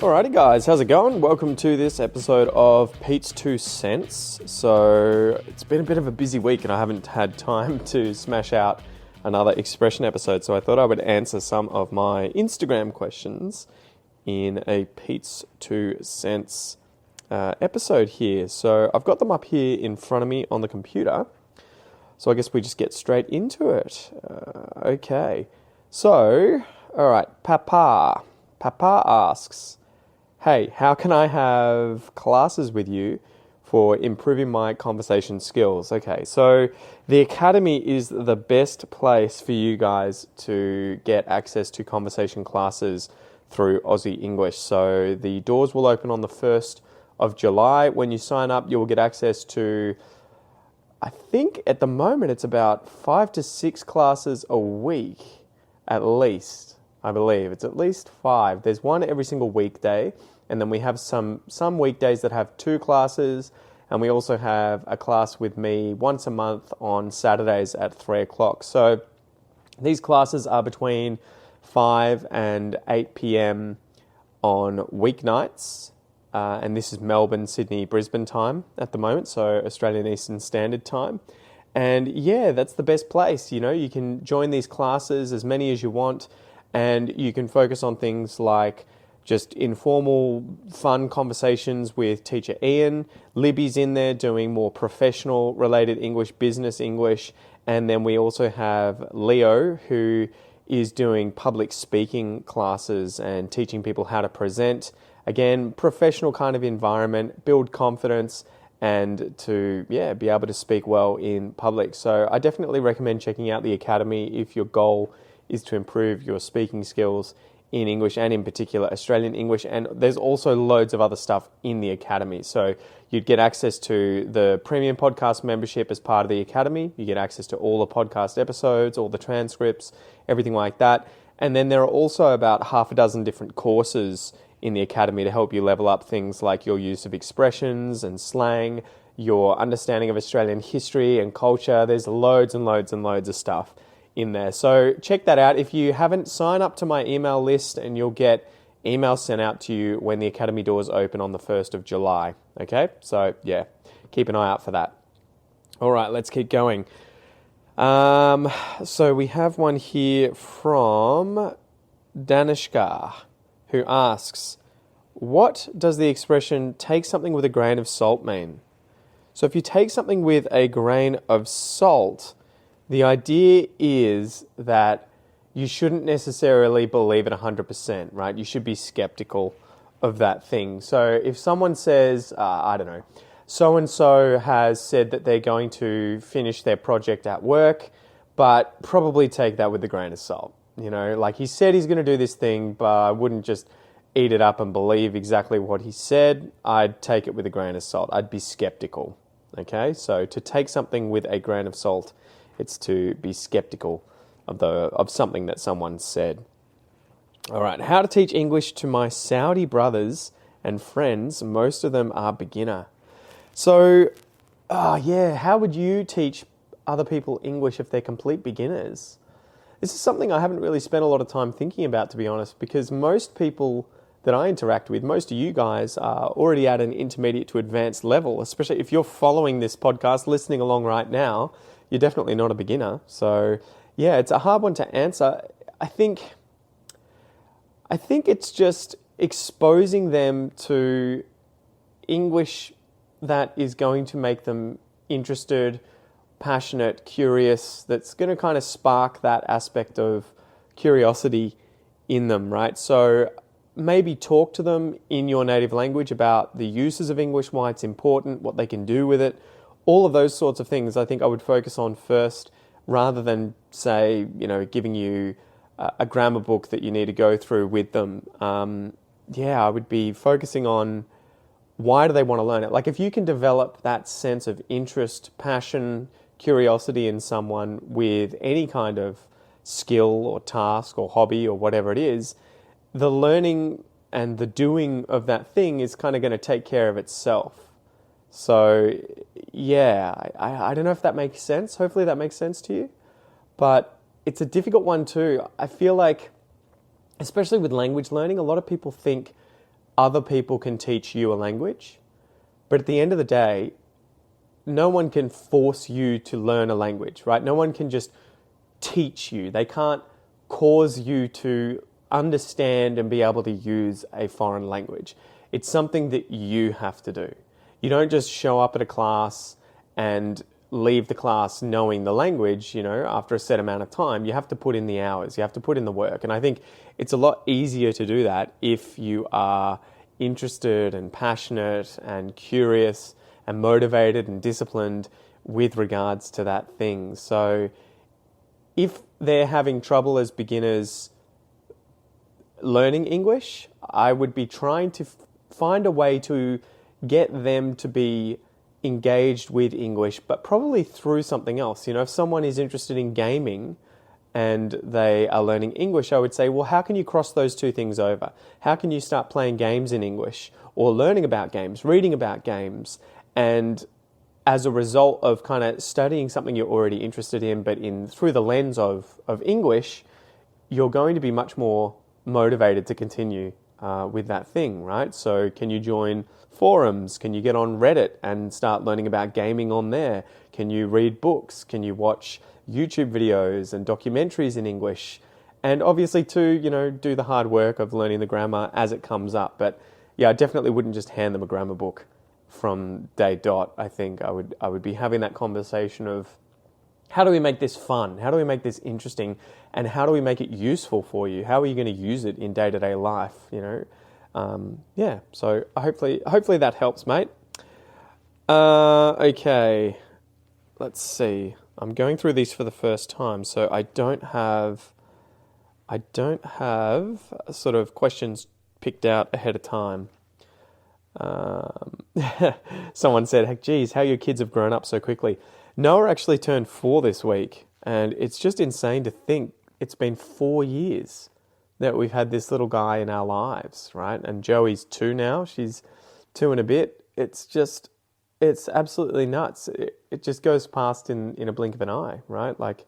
Alrighty guys, how's it going? Welcome to this episode of Pete's 2 Cents. So it's been a bit of a busy week and I haven't had time to smash out another expression episode, so I thought I would answer some of my Instagram questions in a Pete's 2 Cents episode here. So I've got them up here in front of me on the computer, so I guess we just get straight into it. Okay, so alright, Papa asks, hey, how can I have classes with you for improving my conversation skills? Okay, so the Academy is the best place for you guys to get access to conversation classes through Aussie English. So the doors will open on the 1st of July. When you sign up, you will get access to, I think at the moment it's about 5 to 6 classes a week, at least. I believe it's at least 5. There's one every single weekday. And then we have some weekdays that have 2 classes, and we also have a class with me once a month on Saturdays at 3 o'clock. So these classes are between 5 and 8 p.m. on weeknights, and this is Melbourne, Sydney, Brisbane time at the moment, so Australian Eastern Standard Time. And yeah, that's the best place. You know, you can join these classes, as many as you want, and you can focus on things like just informal, fun conversations with teacher Ian. Libby's in there doing more professional related English, business English. And then we also have Leo, who is doing public speaking classes and teaching people how to present. Again, professional kind of environment, build confidence, and to be able to speak well in public. So I definitely recommend checking out the Academy if your goal is to improve your speaking skills in English, and in particular Australian English. And there's also loads of other stuff in the Academy. So you'd get access to the premium podcast membership as part of the Academy. You get access to all the podcast episodes, all the transcripts, everything like that. And then there are also about half a dozen different courses in the Academy to help you level up things like your use of expressions and slang, your understanding of Australian history and culture. There's loads and loads and loads of stuff in there. So check that out. If you haven't, sign up to my email list and you'll get emails sent out to you when the Academy doors open on the 1st of July. Okay, so yeah, keep an eye out for that. All right, let's keep going. So we have one here from Danishka, who asks, what does the expression take something with a grain of salt mean? So if you take something with a grain of salt, the idea is that you shouldn't necessarily believe it 100%, right? You should be skeptical of that thing. So if someone says, I don't know, so-and-so has said that they're going to finish their project at work, but probably take that with a grain of salt. You know, like he said he's going to do this thing, but I wouldn't just eat it up and believe exactly what he said. I'd take it with a grain of salt. I'd be skeptical. Okay, so to take something with a grain of salt, it's to be skeptical of something that someone said. All right, how to teach English to my Saudi brothers and friends. Most of them are beginner. So, how would you teach other people English if they're complete beginners? This is something I haven't really spent a lot of time thinking about, to be honest, because most people that I interact with, most of you guys are already at an intermediate to advanced level, especially if you're following this podcast, listening along right now. You're definitely not a beginner. So, yeah, it's a hard one to answer. I think it's just exposing them to English that is going to make them interested, passionate, curious, that's going to kind of spark that aspect of curiosity in them, right? So maybe talk to them in your native language about the uses of English, why it's important, what they can do with it. All of those sorts of things I think I would focus on first, rather than, say, giving you a grammar book that you need to go through with them. I would be focusing on why do they want to learn it. Like if you can develop that sense of interest, passion, curiosity in someone with any kind of skill or task or hobby or whatever it is, the learning and the doing of that thing is kind of going to take care of itself. So, yeah, I don't know if that makes sense. Hopefully that makes sense to you. But it's a difficult one too. I feel like, especially with language learning, a lot of people think other people can teach you a language, but at the end of the day, no one can force you to learn a language, right? No one can just teach you. They can't cause you to understand and be able to use a foreign language. It's something that you have to do. You don't just show up at a class and leave the class knowing the language, after a set amount of time. You have to put in the hours, you have to put in the work. And I think it's a lot easier to do that if you are interested and passionate and curious and motivated and disciplined with regards to that thing. So if they're having trouble as beginners learning English, I would be trying to find a way to get them to be engaged with English, but probably through something else. If someone is interested in gaming and they are learning English, I would say, well, how can you cross those two things over? How can you start playing games in English or learning about games, reading about games, and as a result of kind of studying something you're already interested in, but through the lens of English, you're going to be much more motivated to continue with that thing, right? So can you join forums? Can you get on Reddit and start learning about gaming on there? Can you read books? Can you watch YouTube videos and documentaries in English? And obviously too, do the hard work of learning the grammar as it comes up. But yeah, I definitely wouldn't just hand them a grammar book from day dot. I think I would be having that conversation of, how do we make this fun? How do we make this interesting? And how do we make it useful for you? How are you going to use it in day-to-day life? So hopefully that helps, mate. Okay, let's see. I'm going through these for the first time, so I don't have sort of questions picked out ahead of time. Someone said, "Heck, geez, how your kids have grown up so quickly." Noah actually turned 4 this week, and it's just insane to think it's been 4 years that we've had this little guy in our lives, right? And Joey's 2 now. She's 2 and a bit. It's absolutely nuts. It just goes past in a blink of an eye, right? Like,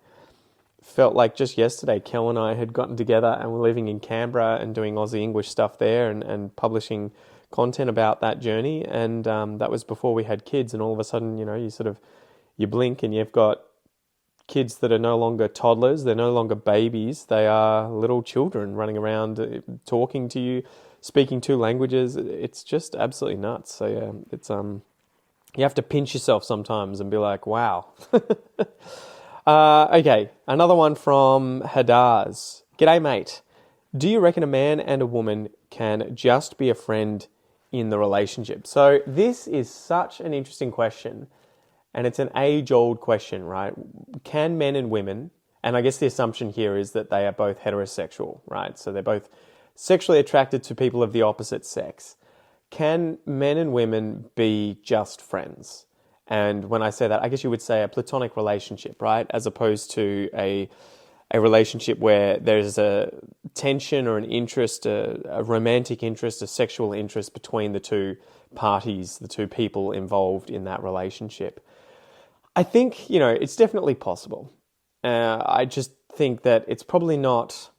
felt like just yesterday, Kel and I had gotten together and we're living in Canberra and doing Aussie English stuff there and publishing content about that journey. And that was before we had kids. And all of a sudden, you blink and you've got kids that are no longer toddlers, they're no longer babies, they are little children running around, talking to you, speaking 2 languages. It's just absolutely nuts. So yeah, it's you have to pinch yourself sometimes and be like, wow. Okay, another one from Hadaz. G'day, mate. Do you reckon a man and a woman can just be a friend in the relationship? So this is such an interesting question. And it's an age-old question, right? Can men and women, and I guess the assumption here is that they are both heterosexual, right? So they're both sexually attracted to people of the opposite sex. Can men and women be just friends? And when I say that, I guess you would say a platonic relationship, right? As opposed to a relationship where there's a tension or an interest, a romantic interest, a sexual interest between the two parties, the two people involved in that relationship. I think, it's definitely possible. I just think that it's probably not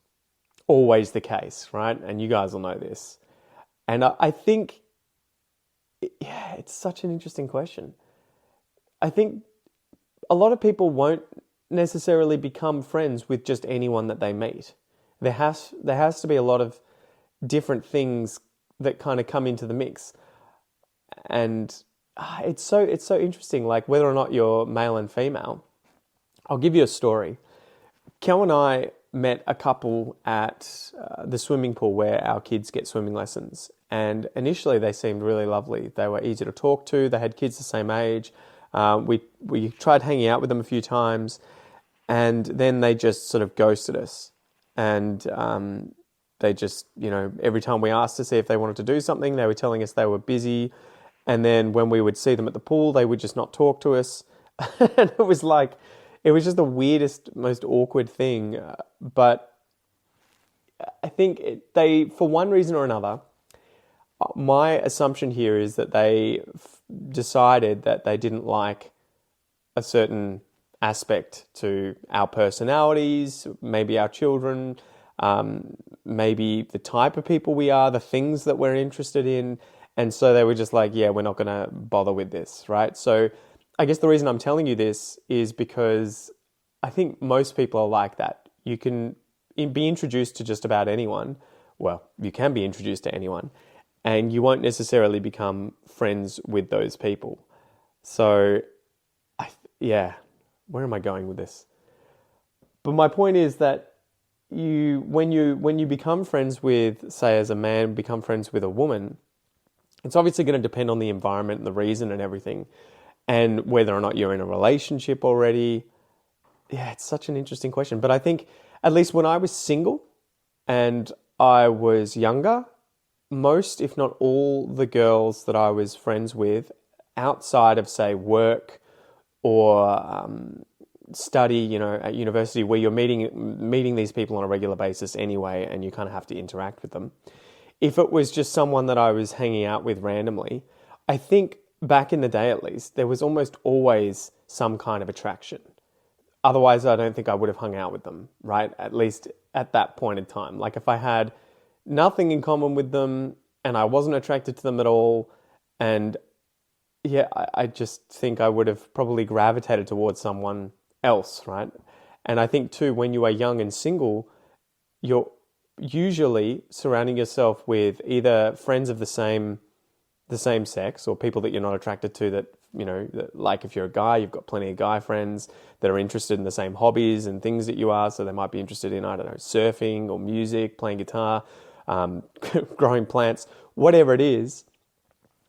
always the case, right? And you guys will know this. And I think, it's such an interesting question. I think a lot of people won't necessarily become friends with just anyone that they meet. There has to be a lot of different things that kind of come into the mix. And it's so interesting, like whether or not you're male and female. I'll give you a story. Kel and I met a couple at the swimming pool where our kids get swimming lessons. And initially they seemed really lovely. They were easy to talk to. They had kids the same age. We tried hanging out with them a few times, and then they just sort of ghosted us. And they just, every time we asked to see if they wanted to do something, they were telling us they were busy. And then when we would see them at the pool, they would just not talk to us. And it was just the weirdest, most awkward thing. But I think they, for one reason or another, my assumption here is that they decided that they didn't like a certain aspect to our personalities, maybe our children, maybe the type of people we are, the things that we're interested in. And so they were just like, yeah, we're not going to bother with this, right? So I guess the reason I'm telling you this is because I think most people are like that. You can be introduced to just about anyone. Well, you can be introduced to anyone, and you won't necessarily become friends with those people. So, where am I going with this? But my point is that when you become friends with, say, as a man, become friends with a woman, it's obviously going to depend on the environment and the reason and everything, and whether or not you're in a relationship already. Yeah, it's such an interesting question. But I think, at least when I was single and I was younger, most, if not all, the girls that I was friends with outside of, say, work or study, at university, where you're meeting these people on a regular basis anyway, and you kind of have to interact with them. If it was just someone that I was hanging out with randomly, I think back in the day at least, there was almost always some kind of attraction. Otherwise, I don't think I would have hung out with them, right? At least at that point in time. Like if I had nothing in common with them and I wasn't attracted to them at all, and I just think I would have probably gravitated towards someone else, right? And I think too, when you are young and single, you're usually surrounding yourself with either friends of the same sex or people that you're not attracted to, that, like if you're a guy, you've got plenty of guy friends that are interested in the same hobbies and things that you are. So they might be interested in, I don't know, surfing or music, playing guitar, growing plants, whatever it is.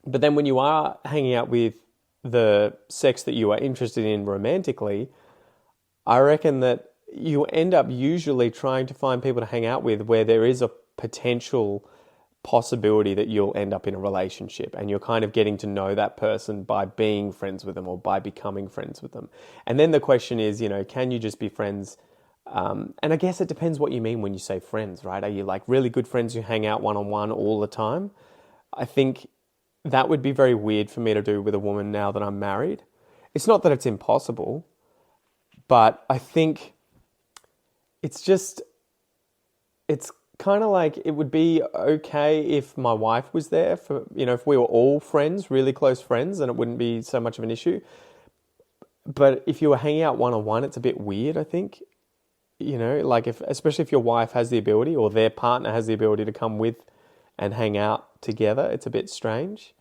But then when you are hanging out with the sex that you are interested in romantically, I reckon that you end up usually trying to find people to hang out with where there is a potential possibility that you'll end up in a relationship, and you're kind of getting to know that person by being friends with them or by becoming friends with them. And then the question is, can you just be friends? And I guess it depends what you mean when you say friends, right? Are you like really good friends who hang out one-on-one all the time? I think that would be very weird for me to do with a woman now that I'm married. It's not that it's impossible, but I think it's kind of like it would be okay if my wife was there for, if we were all friends, really close friends, and it wouldn't be so much of an issue. But if you were hanging out one-on-one, it's a bit weird, I think. Like especially if your wife has the ability or their partner has the ability to come with and hang out together, it's a bit strange.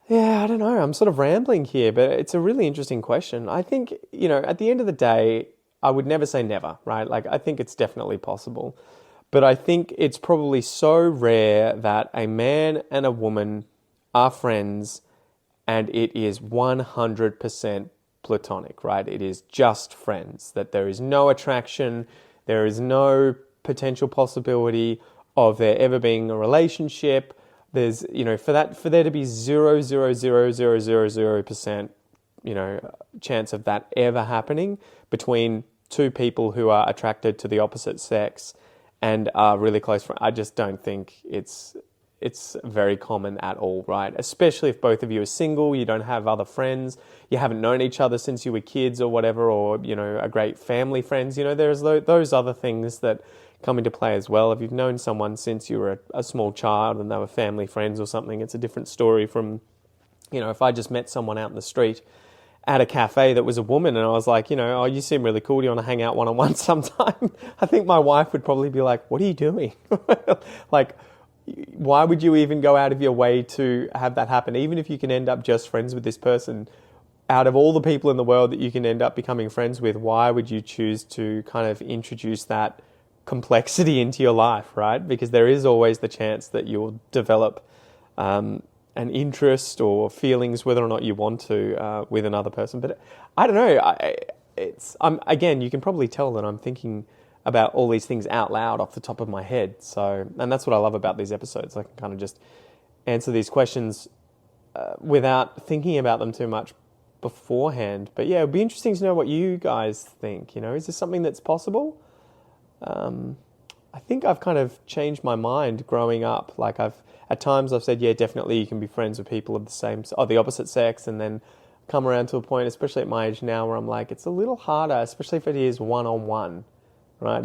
Yeah, I don't know. I'm sort of rambling here, but it's a really interesting question. I think, at the end of the day, I would never say never, right? Like, I think it's definitely possible. But I think it's probably so rare that a man and a woman are friends and it is 100% platonic, right? It is just friends, that there is no attraction, there is no potential possibility of there ever being a relationship. There's, for there to be 0.00000%, chance of that ever happening between two people who are attracted to the opposite sex and are really close friends. I just don't think it's very common at all, right? Especially if both of you are single, you don't have other friends, you haven't known each other since you were kids or whatever, or, are great family friends. There's those other things that come into play as well. If you've known someone since you were a small child and they were family friends or something, it's a different story from, if I just met someone out in the street at a cafe that was a woman and I was like, oh, you seem really cool, do you want to hang out one-on-one sometime? I think my wife would probably be like, what are you doing? Like, why would you even go out of your way to have that happen? Even if you can end up just friends with this person, out of all the people in the world that you can end up becoming friends with, why would you choose to kind of introduce that complexity into your life, right? Because there is always the chance that you'll develop an interest or feelings, whether or not you want to, with another person. But I don't know. Again, you can probably tell that I'm thinking about all these things out loud off the top of my head. So, and that's what I love about these episodes. I can kind of just answer these questions without thinking about them too much beforehand. But yeah, it'd be interesting to know what you guys think. Is this something that's possible? I think I've kind of changed my mind growing up. Like at times I've said, yeah, definitely you can be friends with people of the opposite sex, and then come around to a point, especially at my age now, where I'm like, it's a little harder, especially if it is one-on-one, right?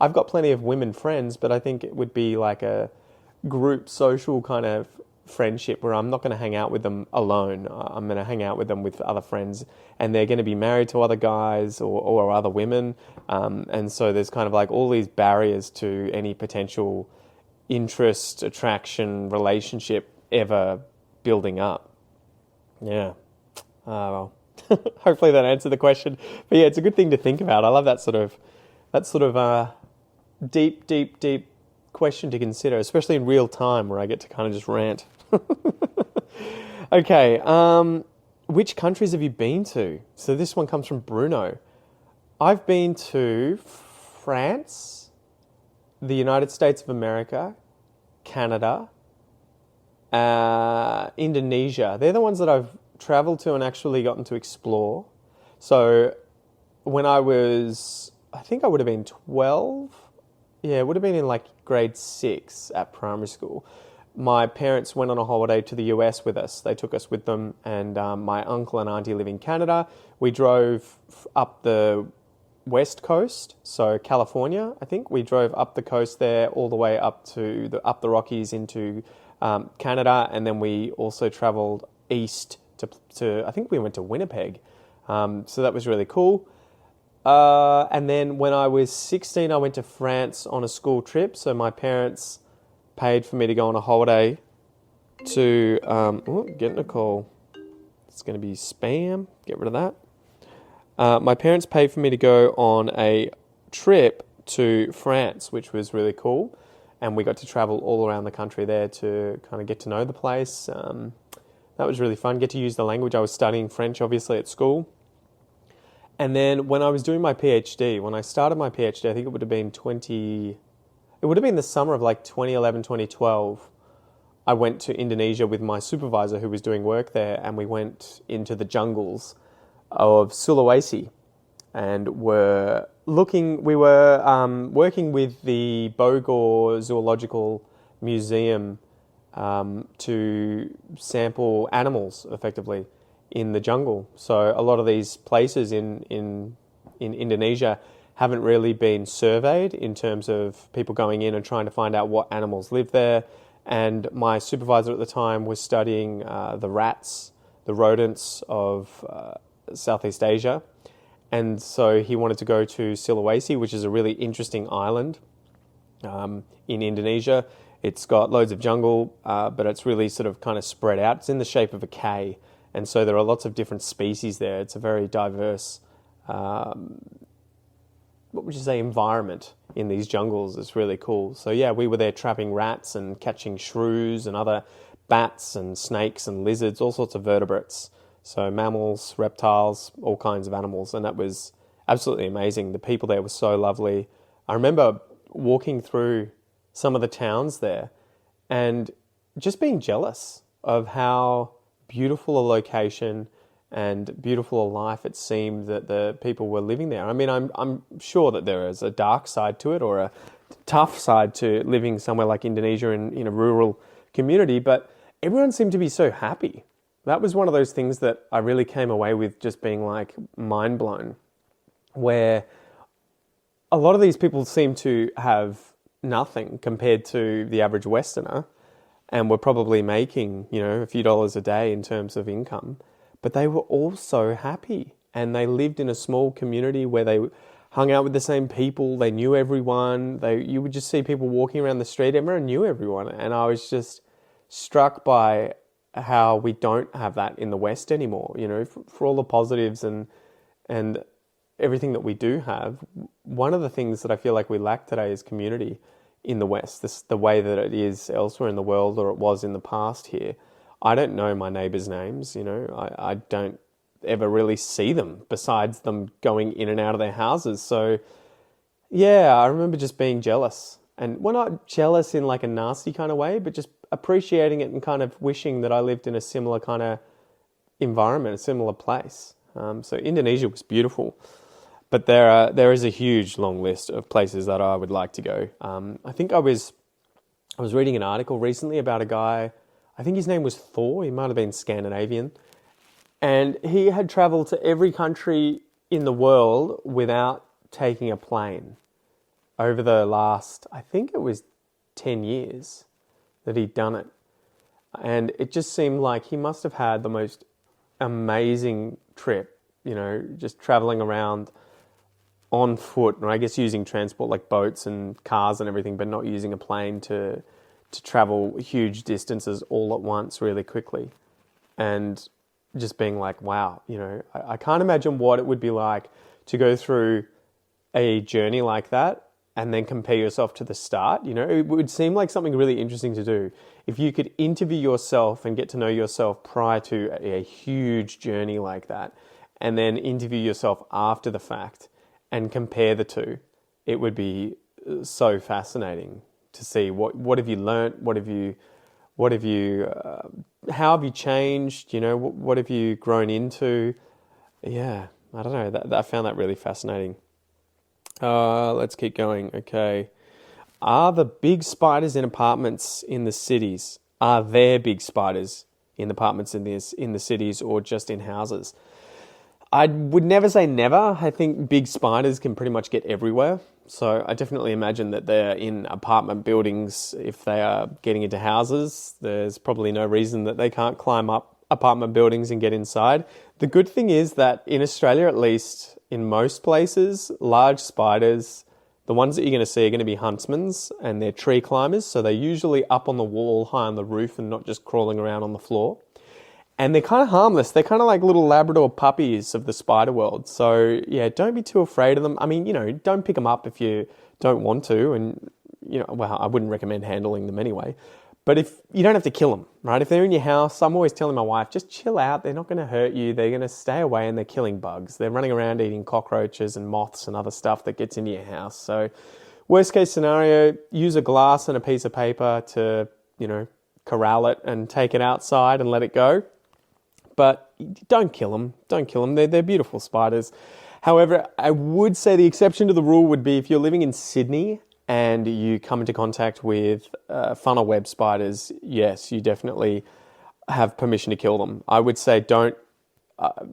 I've got plenty of women friends, but I think it would be like a group social kind of friendship where I'm not going to hang out with them alone. I'm going to hang out with them with other friends, and they're going to be married to other guys or other women. And so there's kind of like all these barriers to any potential interest, attraction, relationship ever building up. Yeah. Well, hopefully that answered the question. But yeah, it's a good thing to think about. I love that sort of deep question to consider, especially in real time where I get to kind of just rant. Okay, which countries have you been to? So this one comes from Bruno. I've been to France, the United States of America, Canada, Indonesia. They're the ones that I've travelled to and actually gotten to explore. So when I think I would have been 12. Yeah, it would have been in like grade 6 at primary school. My parents went on a holiday to the US with us. They took us with them, and my uncle and auntie live in Canada. We drove up the west coast, so California, I think. We drove up the coast there all the way up the Rockies into Canada, and then we also travelled east to I think we went to Winnipeg. So that was really cool. And then when I was 16, I went to France on a school trip. So my parents paid for me to go on a holiday to... getting a call. It's going to be spam. Get rid of that. My parents paid for me to go on a trip to France, which was really cool. And we got to travel all around the country there to kind of get to know the place. That was really fun. Get to use the language. I was studying French, obviously, at school. And then when I was doing my PhD, when I started my PhD, I think it would have been the summer of like 2011, 2012. I went to Indonesia with my supervisor who was doing work there, and we went into the jungles of Sulawesi and were working with the Bogor Zoological Museum to sample animals effectively in the jungle. So a lot of these places in Indonesia haven't really been surveyed in terms of people going in and trying to find out what animals live there. And my supervisor at the time was studying the rats, the rodents of Southeast Asia. And so he wanted to go to Sulawesi, which is a really interesting island in Indonesia. It's got loads of jungle, but it's really sort of kind of spread out. It's in the shape of a K. And so there are lots of different species there. It's a very diverse, environment in these jungles. It's really cool. So yeah, we were there trapping rats and catching shrews and other bats and snakes and lizards, all sorts of vertebrates. So mammals, reptiles, all kinds of animals. And that was absolutely amazing. The people there were so lovely. I remember walking through some of the towns there and just being jealous of how beautiful a location and beautiful a life it seemed that the people were living there. I mean, I'm sure that there is a dark side to it or a tough side to living somewhere like Indonesia in a rural community, but everyone seemed to be so happy. That was one of those things that I really came away with just being like mind blown, where a lot of these people seem to have nothing compared to the average Westerner, and were probably making, a few dollars a day in terms of income. But they were all so happy, and they lived in a small community where they hung out with the same people. They knew everyone. You would just see people walking around the street. Everyone knew everyone. And I was just struck by how we don't have that in the West anymore. For all the positives and everything that we do have, one of the things that I feel like we lack today is community in the West, the way that it is elsewhere in the world, or it was in the past here. I don't know my neighbours' names, I don't ever really see them besides them going in and out of their houses. So yeah, I remember just being jealous, and well, not jealous in like a nasty kind of way, but just appreciating it and kind of wishing that I lived in a similar kind of environment, a similar place. So Indonesia was beautiful. But there is a huge long list of places that I would like to go. I think I was reading an article recently about a guy, I think his name was Thor, he might have been Scandinavian, and he had travelled to every country in the world without taking a plane. over the last, I think it was 10 years that he'd done it. And it just seemed like he must have had the most amazing trip, just traveling around on foot, and I guess using transport like boats and cars and everything, but not using a plane to travel huge distances all at once really quickly. And just being like, wow, I can't imagine what it would be like to go through a journey like that and then compare yourself to the start. It would seem like something really interesting to do. If you could interview yourself and get to know yourself prior to a huge journey like that, and then interview yourself after the fact and compare the two, it would be so fascinating to see what have you learnt, how have you changed, what have you grown into? Yeah, I don't know. I found that really fascinating. Let's keep going. Okay. Are the big spiders in apartments in the cities, are there big spiders in apartments in the cities or just in houses? I would never say never. I think big spiders can pretty much get everywhere. So I definitely imagine that they're in apartment buildings. If they are getting into houses, there's probably no reason that they can't climb up apartment buildings and get inside. The good thing is that in Australia, at least in most places, large spiders, the ones that you're going to see are going to be huntsmans, and they're tree climbers. So they're usually up on the wall, high on the roof, and not just crawling around on the floor. And they're kind of harmless. They're kind of like little Labrador puppies of the spider world. So yeah, don't be too afraid of them. I mean, don't pick them up if you don't want to. And, well, I wouldn't recommend handling them anyway. But if you don't have to kill them, right? If they're in your house, I'm always telling my wife, just chill out. They're not going to hurt you. They're going to stay away, and they're killing bugs. They're running around eating cockroaches and moths and other stuff that gets into your house. So worst case scenario, use a glass and a piece of paper to, corral it and take it outside and let it go. But don't kill them. Don't kill them. They're beautiful spiders. However, I would say the exception to the rule would be if you're living in Sydney and you come into contact with funnel web spiders, yes, you definitely have permission to kill them. I would say don't.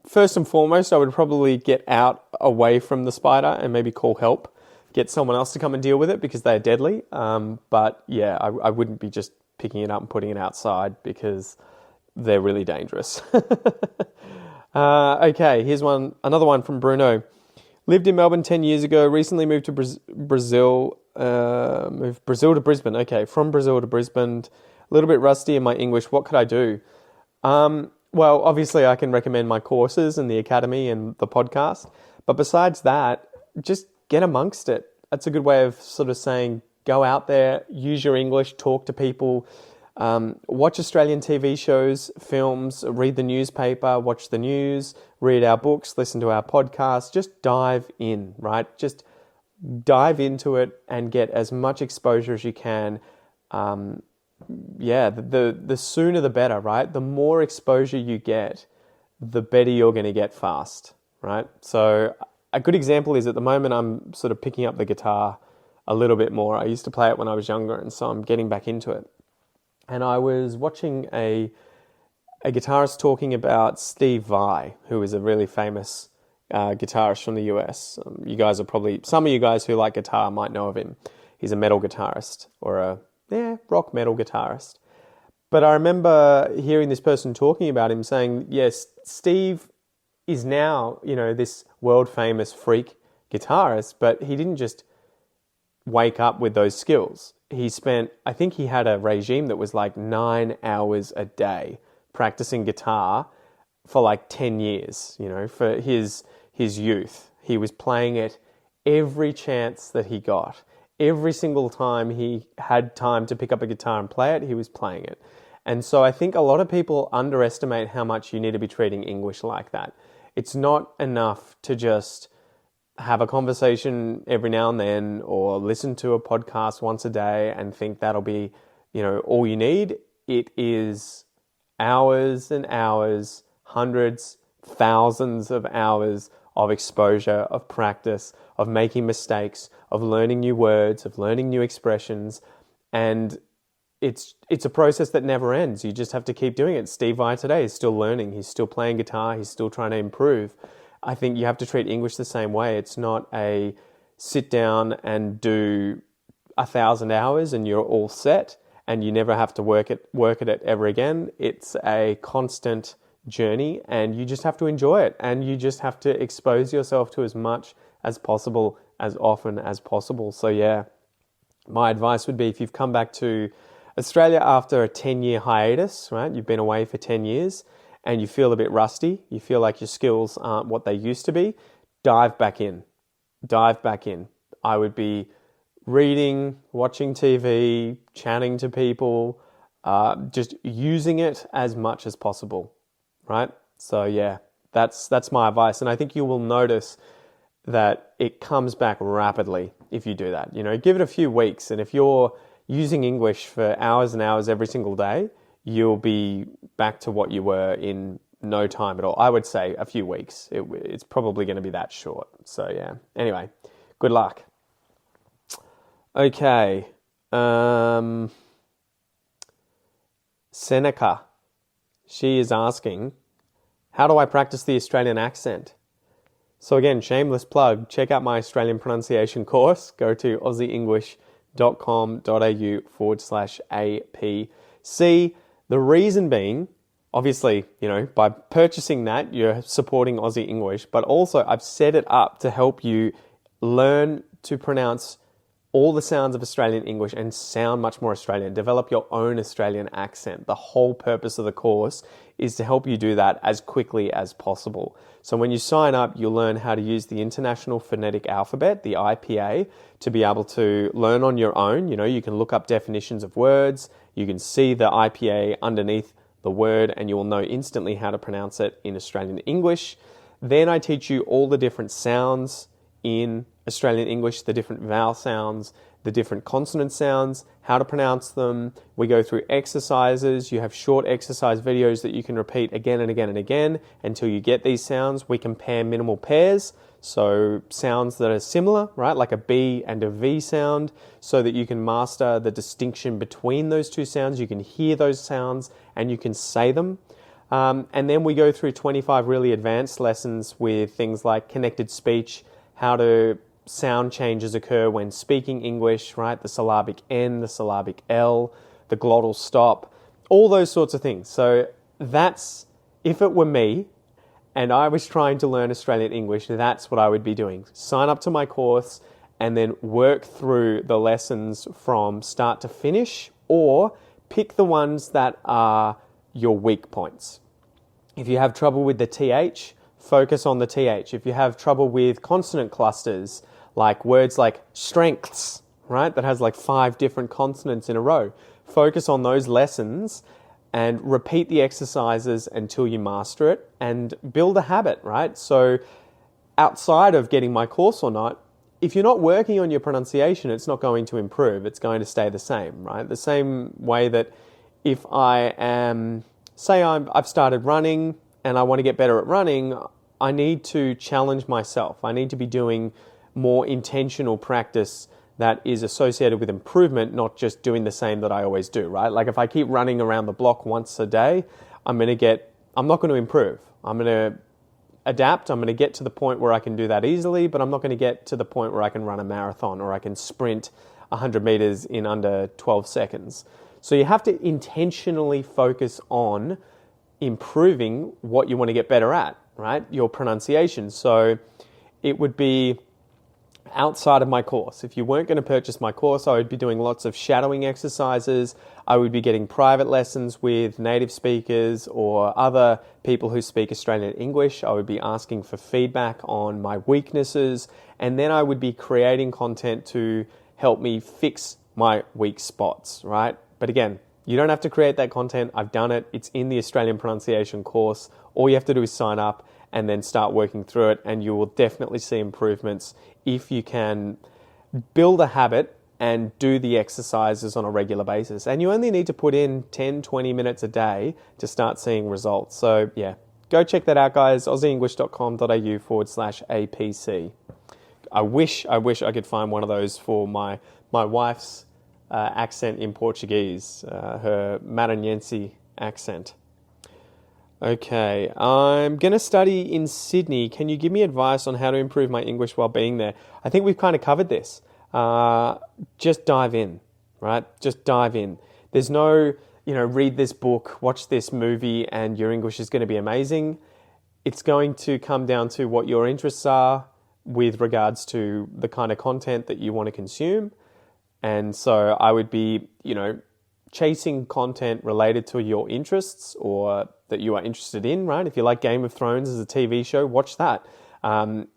First and foremost, I would probably get out away from the spider and maybe call help. Get someone else to come and deal with it because they're deadly. But yeah, I wouldn't be just picking it up and putting it outside because they're really dangerous. Okay, here's another one from Bruno. Lived in Melbourne 10 years ago, recently moved to Brazil, moved Brazil to Brisbane. Okay, from Brazil to Brisbane, a little bit rusty in my English. What could I do? Well, obviously I can recommend my courses and the academy and the podcast. But besides that, just get amongst it. That's a good way of sort of saying, go out there, use your English, talk to people, watch Australian TV shows, films, read the newspaper, watch the news, read our books, listen to our podcast. Just dive in, right? Just dive into it and get as much exposure as you can. The sooner the better, right? The more exposure you get, the better you're going to get fast, right? So a good example is at the moment I'm sort of picking up the guitar a little bit more. I used to play it when I was younger, and so I'm getting back into it. And I was watching a guitarist talking about Steve Vai, who is a really famous guitarist from the US. Some of you guys who like guitar might know of him. He's a metal guitarist or a rock metal guitarist. But I remember hearing this person talking about him saying, yes, Steve is now, this world famous freak guitarist, but he didn't just wake up with those skills. I think he had a regime that was like 9 hours a day practicing guitar for like 10 years, for his youth. He was playing it every chance that he got. Every single time he had time to pick up a guitar and play it, he was playing it. And so I think a lot of people underestimate how much you need to be treating English like that. It's not enough to just have a conversation every now and then or listen to a podcast once a day and think that'll be, all you need. It is hours and hours, hundreds, thousands of hours of exposure, of practice, of making mistakes, of learning new words, of learning new expressions. And it's a process that never ends. You just have to keep doing it. Steve Vai today is still learning. He's still playing guitar. He's still trying to improve. I think you have to treat English the same way. It's not a sit down and do 1,000 hours and you're all set and you never have to work at it ever again. It's a constant journey and you just have to enjoy it, and you just have to expose yourself to as much as possible, as often as possible. So yeah, my advice would be, if you've come back to Australia after a 10-year hiatus, right? You've been away for 10 years and you feel a bit rusty, you feel like your skills aren't what they used to be, dive back in. I would be reading, watching TV, chatting to people, just using it as much as possible, right? So yeah, that's my advice. And I think you will notice that it comes back rapidly if you do that. Give it a few weeks, and if you're using English for hours and hours every single day, you'll be back to what you were in no time at all. I would say a few weeks. It's probably going to be that short. So yeah. Anyway, good luck. Okay. Seneca. She is asking, how do I practice the Australian accent? So again, shameless plug, check out my Australian pronunciation course. Go to aussieenglish.com.au/APC. The reason being, obviously, by purchasing that, you're supporting Aussie English, but also I've set it up to help you learn to pronounce all the sounds of Australian English and sound much more Australian. Develop your own Australian accent. The whole purpose of the course is to help you do that as quickly as possible. So when you sign up, you'll learn how to use the International Phonetic Alphabet, the IPA, to be able to learn on your own. You can look up definitions of words. You can see the IPA underneath the word and you will know instantly how to pronounce it in Australian English. Then I teach you all the different sounds in Australian English, the different vowel sounds, the different consonant sounds, how to pronounce them. We go through exercises. You have short exercise videos that you can repeat again and again and again until you get these sounds. We compare minimal pairs, so sounds that are similar, right, like a B and a V sound, so that you can master the distinction between those two sounds. You can hear those sounds and you can say them. And then we go through 25 really advanced lessons with things like connected speech, how to sound changes occur when speaking English, right? The syllabic N, the syllabic L, the glottal stop, all those sorts of things. So that's, if it were me and I was trying to learn Australian English, that's what I would be doing. Sign up to my course and then work through the lessons from start to finish, or pick the ones that are your weak points. If you have trouble with the TH, focus on the TH. If you have trouble with consonant clusters, like words like strengths, right, that has like 5 different consonants in a row, focus on those lessons and repeat the exercises until you master it and build a habit, right? So outside of getting my course or not, if you're not working on your pronunciation, it's not going to improve. It's going to stay the same, right? The same way that if I am, say I've started running and I want to get better at running, I need to challenge myself. I need to be doing more intentional practice that is associated with improvement, not just doing the same that I always do, right? Like if I keep running around the block once a day, I'm not going to improve. I'm going to adapt. I'm going to get to the point where I can do that easily, but I'm not going to get to the point where I can run a marathon or I can sprint 100 meters in under 12 seconds. So you have to intentionally focus on improving what you want to get better at, right? Your pronunciation. So it would be outside of my course. If you weren't going to purchase my course, I would be doing lots of shadowing exercises. I would be getting private lessons with native speakers or other people who speak Australian English. I would be asking for feedback on my weaknesses, and then I would be creating content to help me fix my weak spots, right? But again, you don't have to create that content. I've done it. It's in the Australian pronunciation course. All you have to do is sign up and then start working through it, and you will definitely see improvements if you can build a habit and do the exercises on a regular basis. And you only need to put in 10, 20 minutes a day to start seeing results. So yeah, go check that out, guys. aussieenglish.com.au/APC. I wish I could find one of those for my wife's accent in Portuguese, her Maranhense accent. Okay, I'm going to study in Sydney. Can you give me advice on how to improve my English while being there? I think we've kind of covered this. Just dive in, right? Just dive in. There's no, read this book, watch this movie, and your English is going to be amazing. It's going to come down to what your interests are with regards to the kind of content that you want to consume. And so I would be, chasing content related to your interests or that you are interested in, right? If you like Game of Thrones as a TV show, watch that.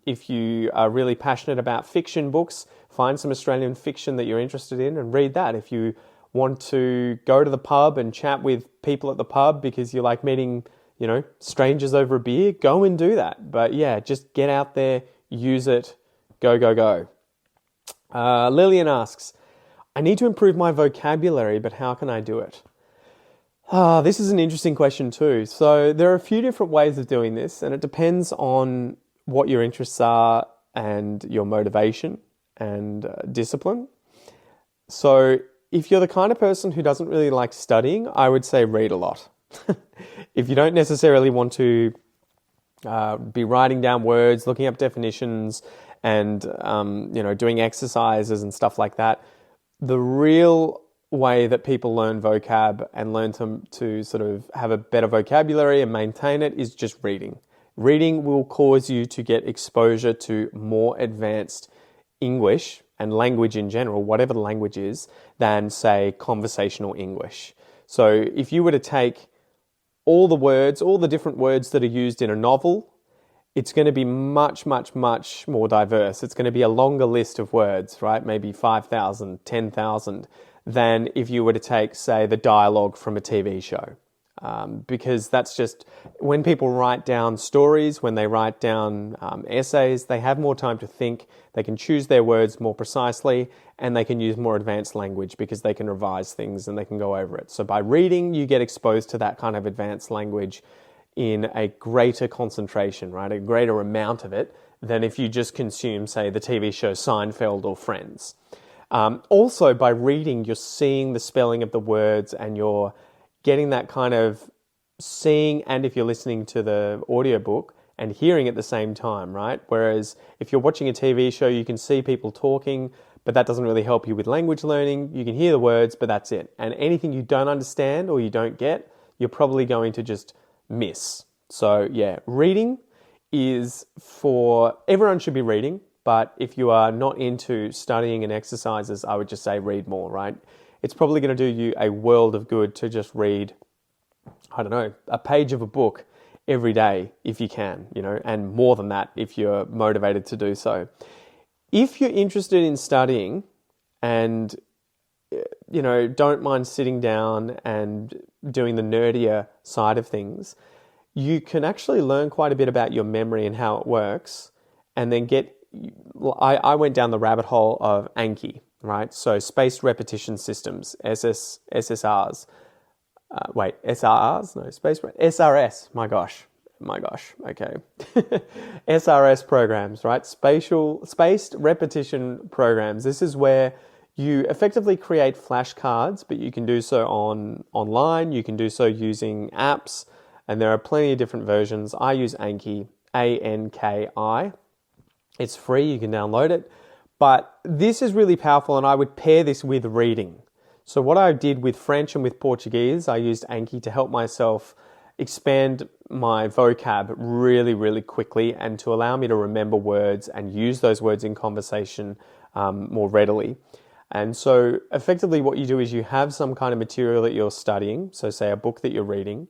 If you are really passionate about fiction books, find some Australian fiction that you're interested in and read that. If you want to go to the pub and chat with people at the pub because you like meeting, strangers over a beer, go and do that. But yeah, just get out there, use it, go, go, go. Lillian asks, I need to improve my vocabulary, but how can I do it? This is an interesting question too. So there are a few different ways of doing this, and it depends on what your interests are and your motivation and discipline. So if you're the kind of person who doesn't really like studying, I would say read a lot. If you don't necessarily want to be writing down words, looking up definitions, and doing exercises and stuff like that, the real way that people learn vocab and learn to sort of have a better vocabulary and maintain it is just reading. Reading will cause you to get exposure to more advanced English and language in general, whatever the language is, than, say, conversational English. So if you were to take all the different words that are used in a novel, it's going to be much, much, much more diverse. It's going to be a longer list of words, right? Maybe 5,000, 10,000, than if you were to take, say, the dialogue from a TV show. Because that's just, when people write down stories, when they write down essays, they have more time to think, they can choose their words more precisely, and they can use more advanced language because they can revise things and they can go over it. So by reading, you get exposed to that kind of advanced language in a greater concentration, right? A greater amount of it than if you just consume, say, the TV show Seinfeld or Friends. Also, by reading, you're seeing the spelling of the words and you're getting that kind of seeing, and if you're listening to the audiobook and hearing at the same time, right? Whereas if you're watching a TV show, you can see people talking, but that doesn't really help you with language learning. You can hear the words, but that's it. And anything you don't understand or you don't get, you're probably going to just miss. So yeah, reading is for, everyone should be reading, but if you are not into studying and exercises, I would just say read more, right? It's probably going to do you a world of good to just read, a page of a book every day if you can, and more than that if you're motivated to do so. If you're interested in studying and, don't mind sitting down and doing the nerdier side of things, you can actually learn quite a bit about your memory and how it works, and then I went down the rabbit hole of Anki, right? So spaced repetition systems, SRS. No, SRS. My gosh. Okay. SRS programs, right? Spaced repetition programs. This is where you effectively create flashcards, but you can do so online. You can do so using apps, and there are plenty of different versions. I use Anki, ANKI. It's free. You can download it. But this is really powerful, and I would pair this with reading. So what I did with French and with Portuguese, I used Anki to help myself expand my vocab really, really quickly and to allow me to remember words and use those words in conversation more readily. And so effectively what you do is you have some kind of material that you're studying, so say a book that you're reading,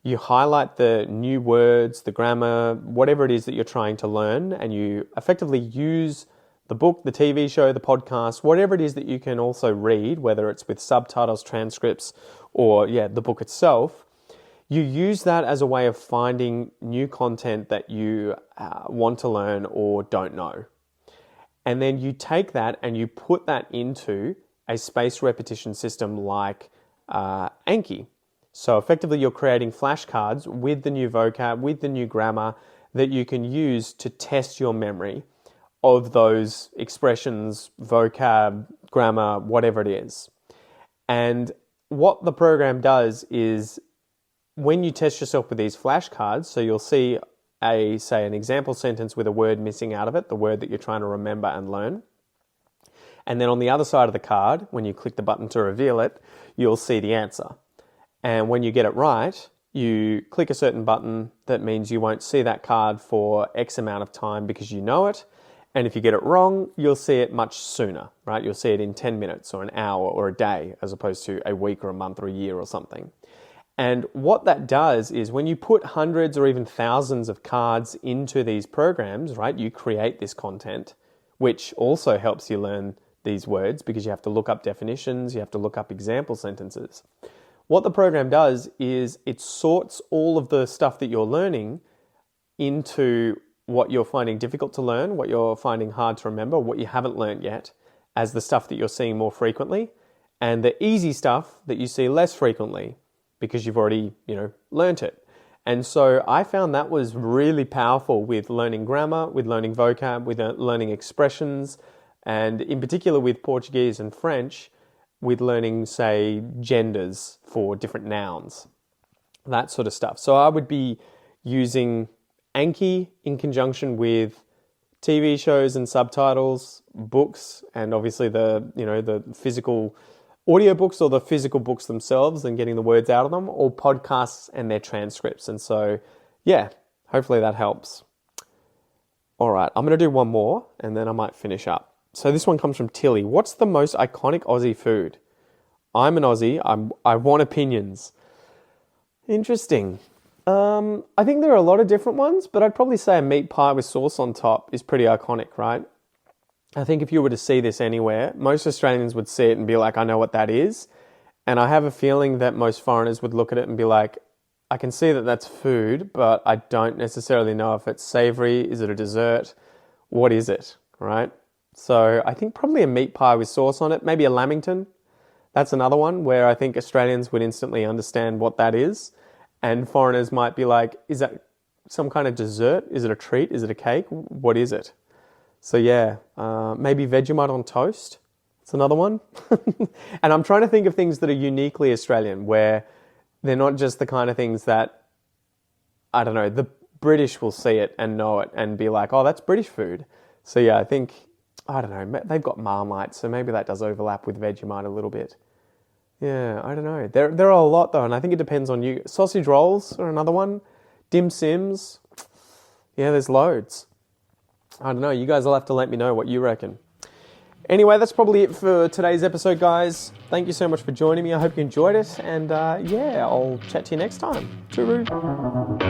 you highlight the new words, the grammar, whatever it is that you're trying to learn, and you effectively use the book, the TV show, the podcast, whatever it is that you can also read, whether it's with subtitles, transcripts, or the book itself. You use that as a way of finding new content that you want to learn or don't know. And then you take that and you put that into a spaced repetition system like Anki. So effectively you're creating flashcards with the new vocab, with the new grammar that you can use to test your memory of those expressions, vocab, grammar, whatever it is. And what the program does is when you test yourself with these flashcards, so you'll see say an example sentence with a word missing out of it, the word that you're trying to remember and learn. And then on the other side of the card, when you click the button to reveal it, you'll see the answer. And when you get it right, you click a certain button that means you won't see that card for X amount of time because you know it. And if you get it wrong, you'll see it much sooner, right? You'll see it in 10 minutes or an hour or a day as opposed to a week or a month or a year or something. And what that does is when you put hundreds or even thousands of cards into these programs, right, you create this content, which also helps you learn these words because you have to look up definitions, you have to look up example sentences. What the program does is it sorts all of the stuff that you're learning into what you're finding difficult to learn, what you're finding hard to remember, what you haven't learned yet, as the stuff that you're seeing more frequently, and the easy stuff that you see less frequently because you've already, learnt it. And so I found that was really powerful with learning grammar, with learning vocab, with learning expressions, and in particular with Portuguese and French, with learning, say, genders for different nouns, that sort of stuff. So I would be using Anki in conjunction with TV shows and subtitles, books, and obviously the physical audiobooks or the physical books themselves and getting the words out of them, or podcasts and their transcripts. And so, yeah, hopefully that helps. All right, I'm going to do one more and then I might finish up. So this one comes from Tilly. What's the most iconic Aussie food? I'm an Aussie. I want opinions. Interesting. I think there are a lot of different ones, but I'd probably say a meat pie with sauce on top is pretty iconic, right? I think if you were to see this anywhere, most Australians would see it and be like, I know what that is. And I have a feeling that most foreigners would look at it and be like, I can see that that's food, but I don't necessarily know if it's savoury. Is it a dessert? What is it, right? So I think probably a meat pie with sauce on it, maybe a lamington. That's another one where I think Australians would instantly understand what that is. And foreigners might be like, is that some kind of dessert? Is it a treat? Is it a cake? What is it? So yeah, maybe Vegemite on toast. That's another one. And I'm trying to think of things that are uniquely Australian, where they're not just the kind of things that, I don't know, the British will see it and know it and be like, oh, that's British food. So yeah, I think, I don't know, they've got Marmite, so maybe that does overlap with Vegemite a little bit. Yeah, I don't know. There are a lot though, and I think it depends on you. Sausage rolls are another one. Dim Sims. Yeah, there's loads. I don't know. You guys will have to let me know what you reckon. Anyway, that's probably it for today's episode, guys. Thank you so much for joining me. I hope you enjoyed it. And I'll chat to you next time. Tooroo.